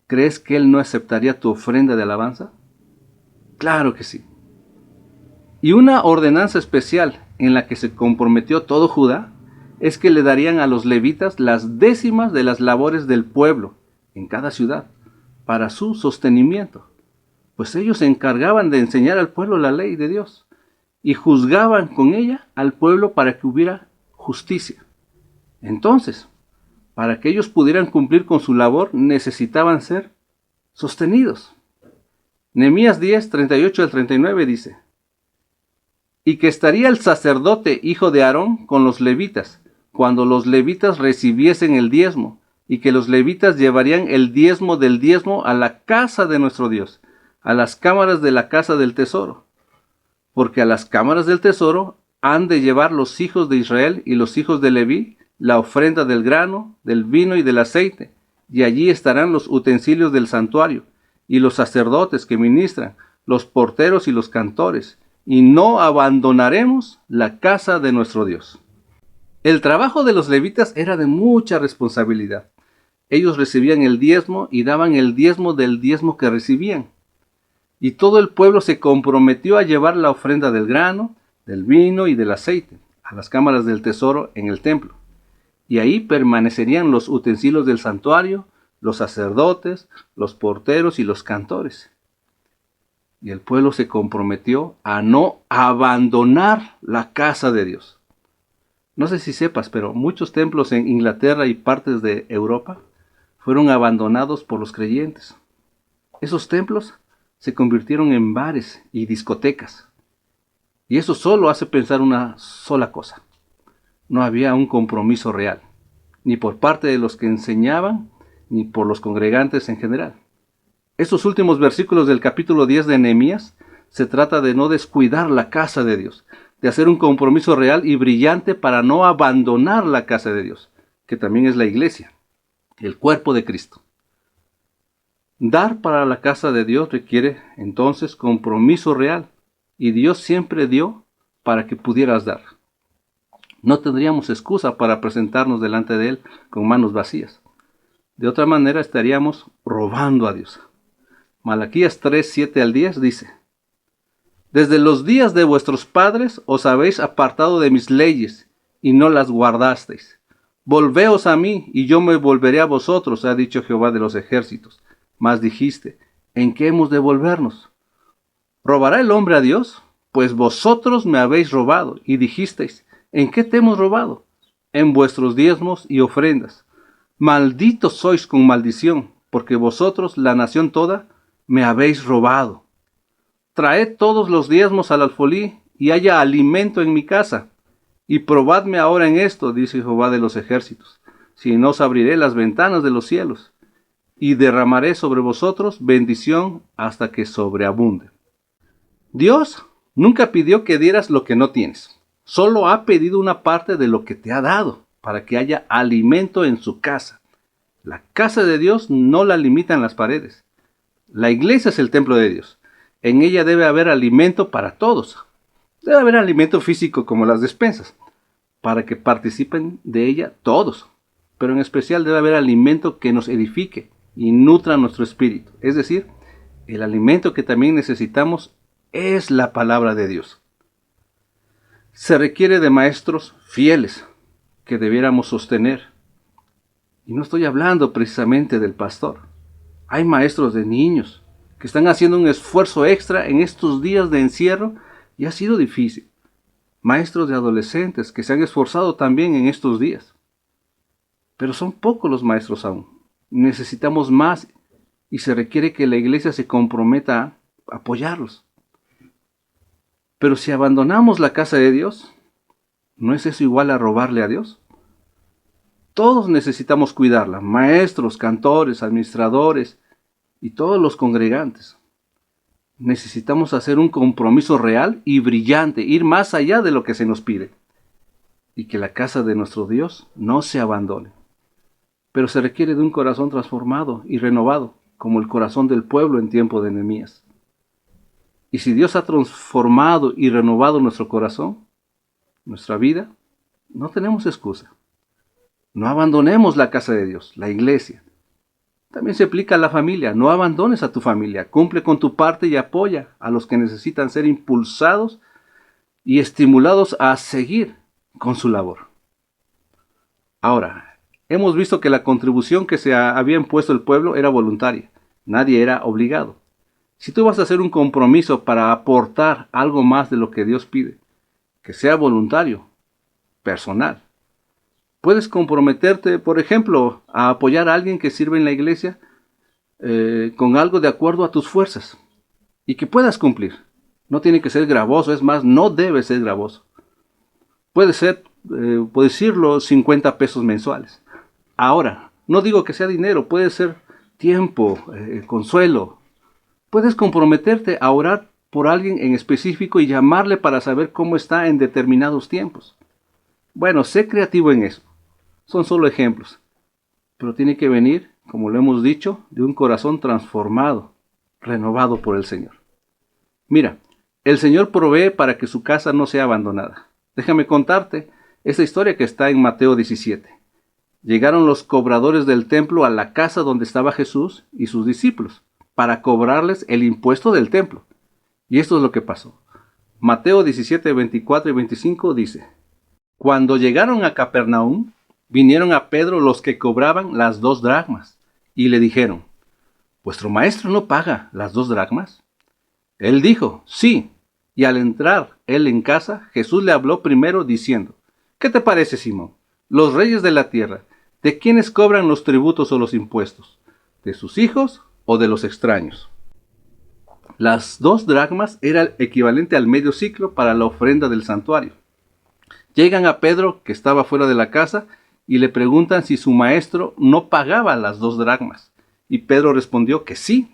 ¿crees que Él no aceptaría tu ofrenda de alabanza? Claro que sí. Y una ordenanza especial en la que se comprometió todo Judá es que le darían a los levitas las décimas de las labores del pueblo en cada ciudad para su sostenimiento, pues ellos se encargaban de enseñar al pueblo la ley de Dios y juzgaban con ella al pueblo para que hubiera justicia. Entonces, para que ellos pudieran cumplir con su labor, necesitaban ser sostenidos. Nehemías 10, 38 al 39 dice: y que estaría el sacerdote hijo de Aarón con los levitas, cuando los levitas recibiesen el diezmo, y que los levitas llevarían el diezmo del diezmo a la casa de nuestro Dios, a las cámaras de la casa del tesoro. Porque a las cámaras del tesoro han de llevar los hijos de Israel y los hijos de Leví la ofrenda del grano, del vino y del aceite, y allí estarán los utensilios del santuario, y los sacerdotes que ministran, los porteros y los cantores, y no abandonaremos la casa de nuestro Dios. El trabajo de los levitas era de mucha responsabilidad. Ellos recibían el diezmo y daban el diezmo del diezmo que recibían. Y todo el pueblo se comprometió a llevar la ofrenda del grano, del vino y del aceite a las cámaras del tesoro en el templo. Y ahí permanecerían los utensilios del santuario, los sacerdotes, los porteros y los cantores. Y el pueblo se comprometió a no abandonar la casa de Dios. No sé si sepas, pero muchos templos en Inglaterra y partes de Europa fueron abandonados por los creyentes. Esos templos se convirtieron en bares y discotecas. Y eso solo hace pensar una sola cosa: no había un compromiso real, ni por parte de los que enseñaban, ni por los congregantes en general. Estos últimos versículos del capítulo 10 de Nehemías se trata de no descuidar la casa de Dios, de hacer un compromiso real y brillante para no abandonar la casa de Dios, que también es la iglesia, el cuerpo de Cristo. Dar para la casa de Dios requiere entonces compromiso real, y Dios siempre dio para que pudieras dar. No tendríamos excusa para presentarnos delante de Él con manos vacías. De otra manera estaríamos robando a Dios. Malaquías 3, 7 al 10 dice: desde los días de vuestros padres os habéis apartado de mis leyes, y no las guardasteis. Volveos a mí, y yo me volveré a vosotros, ha dicho Jehová de los ejércitos. Mas dijiste: ¿en qué hemos de volvernos? ¿Robará el hombre a Dios? Pues vosotros me habéis robado, y dijisteis: ¿en qué te hemos robado? En vuestros diezmos y ofrendas. Malditos sois con maldición, porque vosotros, la nación toda, me habéis robado. Traed todos los diezmos al alfolí, y haya alimento en mi casa. Y probadme ahora en esto, dice Jehová de los ejércitos, si no os abriré las ventanas de los cielos, y derramaré sobre vosotros bendición hasta que sobreabunde. Dios nunca pidió que dieras lo que no tienes. Solo ha pedido una parte de lo que te ha dado, para que haya alimento en su casa. La casa de Dios no la limitan las paredes. La iglesia es el templo de Dios. En ella debe haber alimento para todos. Debe haber alimento físico como las despensas, para que participen de ella todos. Pero en especial debe haber alimento que nos edifique y nutra nuestro espíritu. Es decir, el alimento que también necesitamos es la palabra de Dios. Se requiere de maestros fieles que debiéramos sostener. Y no estoy hablando precisamente del pastor. Hay maestros de niños que están haciendo un esfuerzo extra en estos días de encierro y ha sido difícil. Maestros de adolescentes que se han esforzado también en estos días. Pero son pocos los maestros aún. Necesitamos más y se requiere que la iglesia se comprometa a apoyarlos. Pero si abandonamos la casa de Dios, ¿no es eso igual a robarle a Dios? Todos necesitamos cuidarla, maestros, cantores, administradores y todos los congregantes. Necesitamos hacer un compromiso real y brillante, ir más allá de lo que se nos pide, y que la casa de nuestro Dios no se abandone. Pero se requiere de un corazón transformado y renovado, como el corazón del pueblo en tiempo de Nehemías. Y si Dios ha transformado y renovado nuestro corazón, nuestra vida, no tenemos excusa. No abandonemos la casa de Dios, la iglesia. También se aplica a la familia. No abandones a tu familia. Cumple con tu parte y apoya a los que necesitan ser impulsados y estimulados a seguir con su labor. Ahora, hemos visto que la contribución que se había impuesto el pueblo era voluntaria. Nadie era obligado. Si tú vas a hacer un compromiso para aportar algo más de lo que Dios pide, que sea voluntario, personal. Puedes comprometerte, por ejemplo, a apoyar a alguien que sirve en la iglesia con algo de acuerdo a tus fuerzas y que puedas cumplir. No tiene que ser gravoso, es más, no debe ser gravoso. Puede ser, por decirlo, 50 pesos mensuales. Ahora, no digo que sea dinero, puede ser tiempo, consuelo. Puedes comprometerte a orar por alguien en específico y llamarle para saber cómo está en determinados tiempos. Bueno, sé creativo en eso. Son solo ejemplos, pero tiene que venir, como lo hemos dicho, de un corazón transformado, renovado por el Señor. Mira, el Señor provee para que su casa no sea abandonada. Déjame contarte esta historia que está en Mateo 17. Llegaron los cobradores del templo a la casa donde estaba Jesús y sus discípulos, para cobrarles el impuesto del templo. Y esto es lo que pasó. Mateo 17, 24 y 25 dice: Cuando llegaron a Capernaum, vinieron a Pedro los que cobraban las 2 dracmas, y le dijeron: ¿Vuestro maestro no paga las 2 dracmas? Él dijo: Sí. Y al entrar él en casa, Jesús le habló primero diciendo: ¿Qué te parece, Simón? Los reyes de la tierra, ¿de quiénes cobran los tributos o los impuestos? ¿De sus hijos o de los extraños? Las 2 dracmas era el equivalente al medio ciclo para la ofrenda del santuario. Llegan a Pedro, que estaba fuera de la casa, y le preguntan si su maestro no pagaba las 2 dracmas. Y Pedro respondió que sí.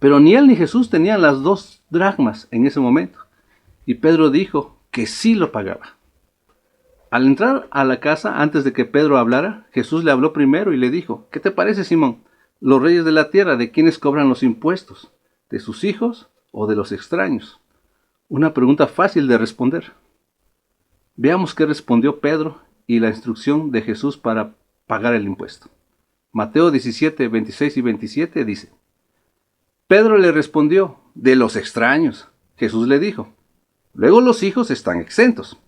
Pero ni él ni Jesús tenían las 2 dracmas en ese momento. Y Pedro dijo que sí lo pagaba. Al entrar a la casa, antes de que Pedro hablara, Jesús le habló primero y le dijo: ¿Qué te parece, Simón? Los reyes de la tierra, ¿de quiénes cobran los impuestos? ¿De sus hijos o de los extraños? Una pregunta fácil de responder. Veamos qué respondió Pedro y la instrucción de Jesús para pagar el impuesto. Mateo 17, 26 y 27 dice: Pedro le respondió: de los extraños. Jesús le dijo: luego los hijos están exentos.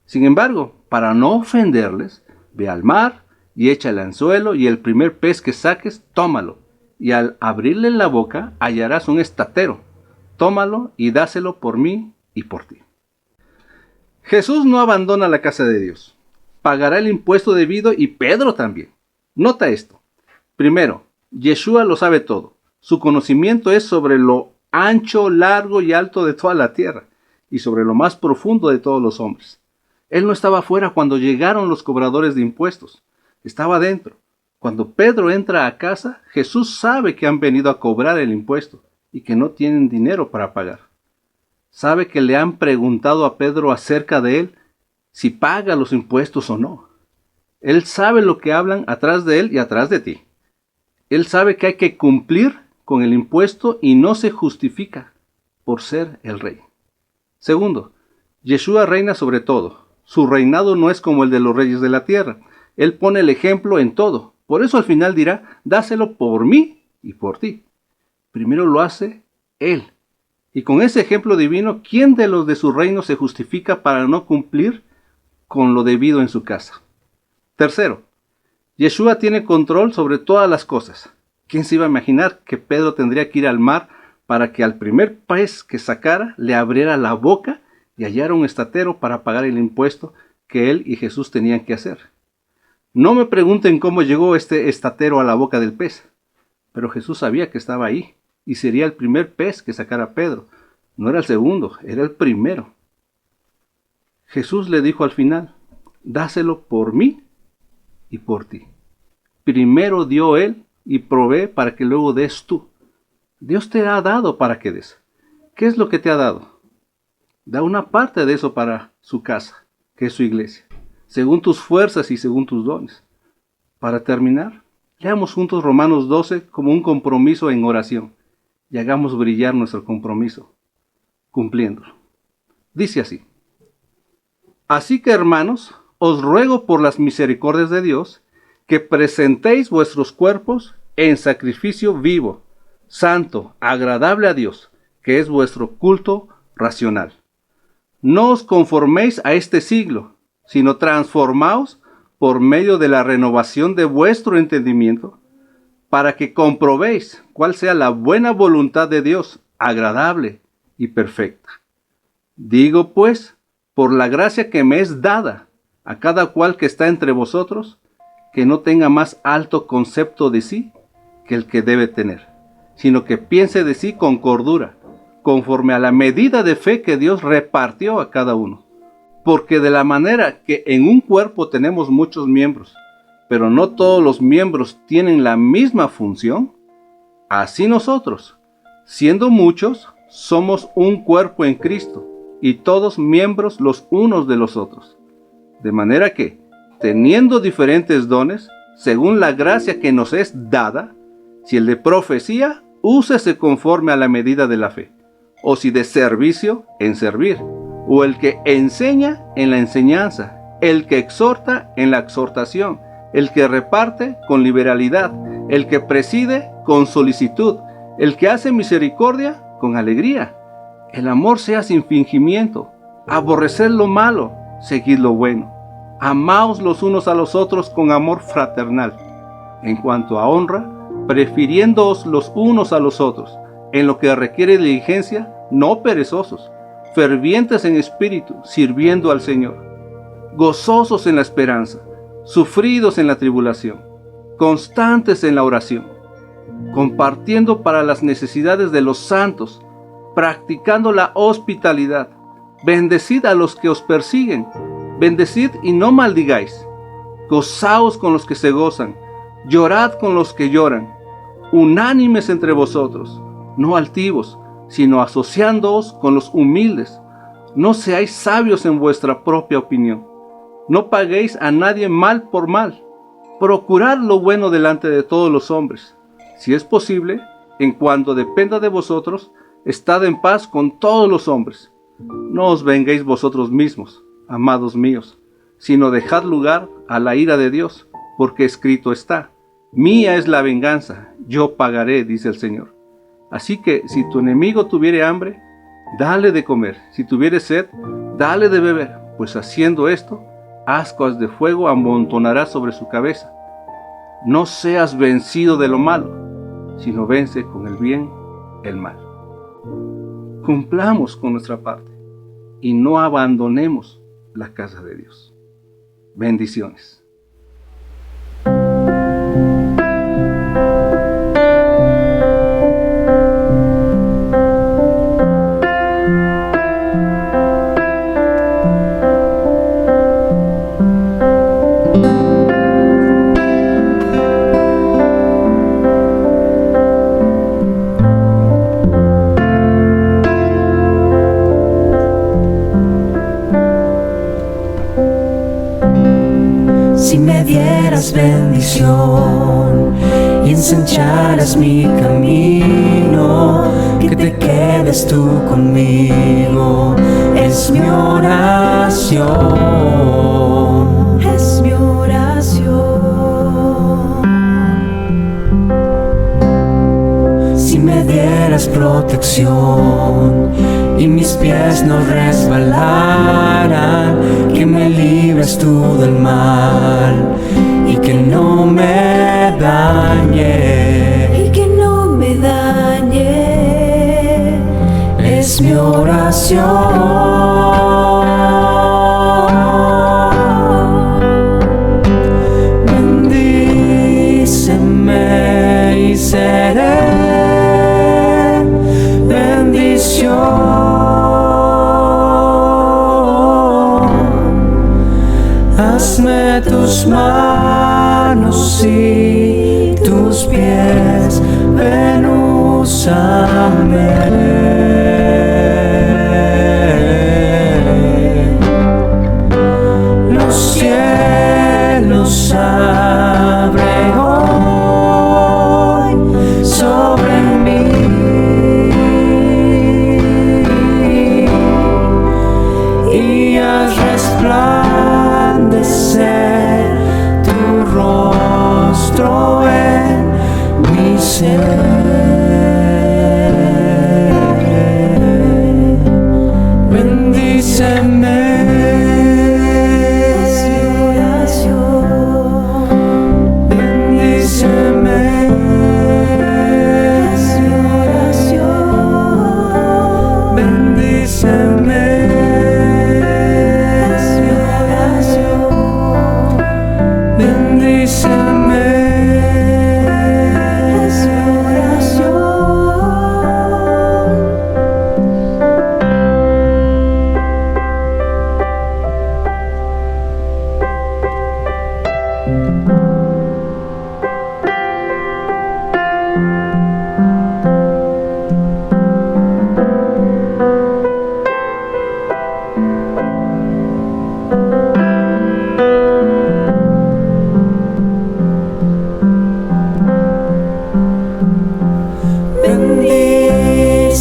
Sin embargo, para no ofenderles, ve al mar y echa el anzuelo, y el primer pez que saques, tómalo, y al abrirle la boca hallarás un estatero. Tómalo y dáselo por mí y por ti. Jesús no abandona la casa de Dios. Pagará el impuesto debido, y Pedro también. Nota esto. Primero, Yeshua lo sabe todo. Su conocimiento es sobre lo ancho, largo y alto de toda la tierra, y sobre lo más profundo de todos los hombres. Él no estaba afuera cuando llegaron los cobradores de impuestos. Estaba dentro. Cuando Pedro entra a casa, Jesús sabe que han venido a cobrar el impuesto y que no tienen dinero para pagar. Sabe que le han preguntado a Pedro acerca de él si paga los impuestos o no. Él sabe lo que hablan atrás de él y atrás de ti. Él sabe que hay que cumplir con el impuesto y no se justifica por ser el rey. Segundo, Yeshua reina sobre todo. Su reinado no es como el de los reyes de la tierra. Él pone el ejemplo en todo. Por eso al final dirá: dáselo por mí y por ti. Primero lo hace Él. Y con ese ejemplo divino, ¿quién de los de su reino se justifica para no cumplir con lo debido en su casa? Tercero, Yeshua tiene control sobre todas las cosas. ¿Quién se iba a imaginar que Pedro tendría que ir al mar para que al primer pez que sacara le abriera la boca y hallara un estatero para pagar el impuesto que él y Jesús tenían que hacer? No me pregunten cómo llegó este estatero a la boca del pez, pero Jesús sabía que estaba ahí y sería el primer pez que sacara Pedro. No era el segundo, era el primero. Jesús le dijo al final: dáselo por mí y por ti. Primero dio él y provee para que luego des tú. Dios te ha dado para que des. ¿Qué es lo que te ha dado? Da una parte de eso para su casa, que es su iglesia, según tus fuerzas y según tus dones. Para terminar, leamos juntos Romanos 12 como un compromiso en oración y hagamos brillar nuestro compromiso, cumpliéndolo. Dice así: así que, hermanos, os ruego por las misericordias de Dios que presentéis vuestros cuerpos en sacrificio vivo, santo, agradable a Dios, que es vuestro culto racional. No os conforméis a este siglo, sino transformaos por medio de la renovación de vuestro entendimiento, para que comprobéis cuál sea la buena voluntad de Dios, agradable y perfecta. Digo pues, por la gracia que me es dada a cada cual que está entre vosotros, que no tenga más alto concepto de sí que el que debe tener, sino que piense de sí con cordura, conforme a la medida de fe que Dios repartió a cada uno. Porque de la manera que en un cuerpo tenemos muchos miembros, pero no todos los miembros tienen la misma función, así nosotros, siendo muchos, somos un cuerpo en Cristo, y todos miembros los unos de los otros. De manera que, teniendo diferentes dones, según la gracia que nos es dada, si el de profecía, úsese conforme a la medida de la fe, o si de servicio, en servir, o el que enseña, en la enseñanza, el que exhorta, en la exhortación, el que reparte, con liberalidad, el que preside, con solicitud, el que hace misericordia, con alegría. El amor sea sin fingimiento, aborreced lo malo, seguid lo bueno. Amaos los unos a los otros con amor fraternal. En cuanto a honra, prefiriéndoos los unos a los otros, en lo que requiere diligencia, no perezosos, fervientes en espíritu, sirviendo al Señor, gozosos en la esperanza, sufridos en la tribulación, constantes en la oración, compartiendo para las necesidades de los santos, practicando la hospitalidad. Bendecid a los que os persiguen, bendecid y no maldigáis. Gozaos con los que se gozan, llorad con los que lloran. Unánimes entre vosotros, no altivos, sino asociándoos con los humildes. No seáis sabios en vuestra propia opinión. No paguéis a nadie mal por mal. Procurad lo bueno delante de todos los hombres. Si es posible, en cuanto dependa de vosotros, estad en paz con todos los hombres. No os venguéis vosotros mismos, amados míos, sino dejad lugar a la ira de Dios, porque escrito está: mía es la venganza, yo pagaré, dice el Señor. Así que si tu enemigo tuviere hambre, dale de comer; si tuviere sed, dale de beber, pues haciendo esto, ascuas de fuego amontonará sobre su cabeza. No seas vencido de lo malo, sino vence con el bien el mal. Cumplamos con nuestra parte y no abandonemos la casa de Dios. Bendiciones. Si me dieras bendición y ensancharas mi camino, que te quedes tú conmigo, es mi oración, es mi oración. Si me dieras protección y mis pies no resbalaran, que me libres tú del mal y que no me dañe, mi oración. Bendíceme y seré bendición. Hazme tus manos y tus pies, ven, úsame. Los cielos abre hoy sobre mí y haz resplandecer tu rostro en mi ser. Bendíceme, es mi oración. Bendíceme, es mi oración. Bendíceme, es mi oración. Bendíceme, es mi oración.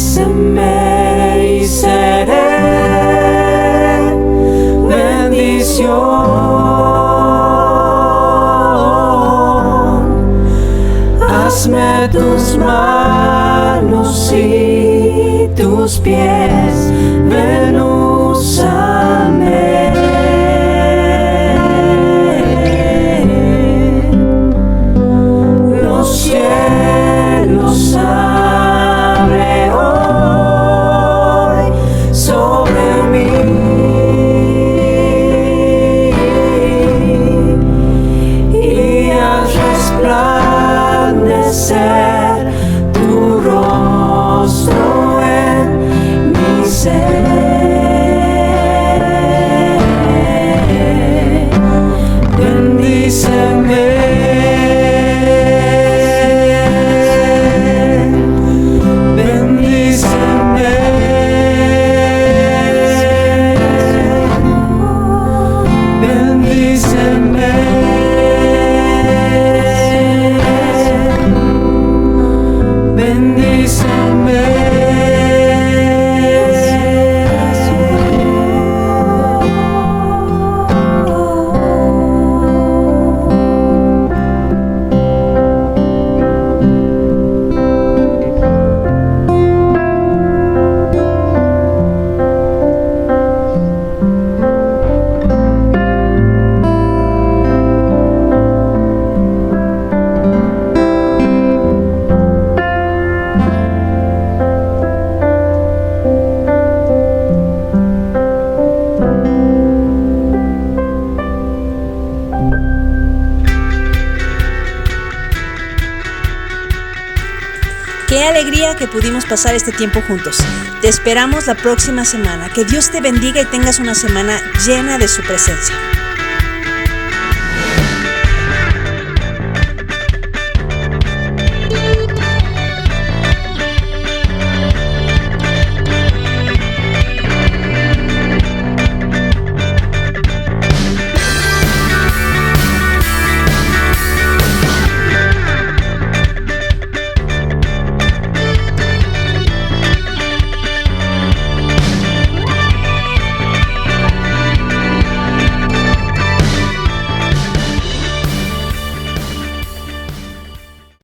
Bendíceme y seré bendición. Hazme tus manos y tus pies, ven, úsame. Los cielos abre hoy sobre mí y haz resplandecer tu rostro en mi ser. Bendíceme, bendíceme, bendíceme, bendíceme. Qué alegría que pudimos pasar este tiempo juntos. Te esperamos la próxima semana. Que Dios te bendiga y tengas una semana llena de su presencia.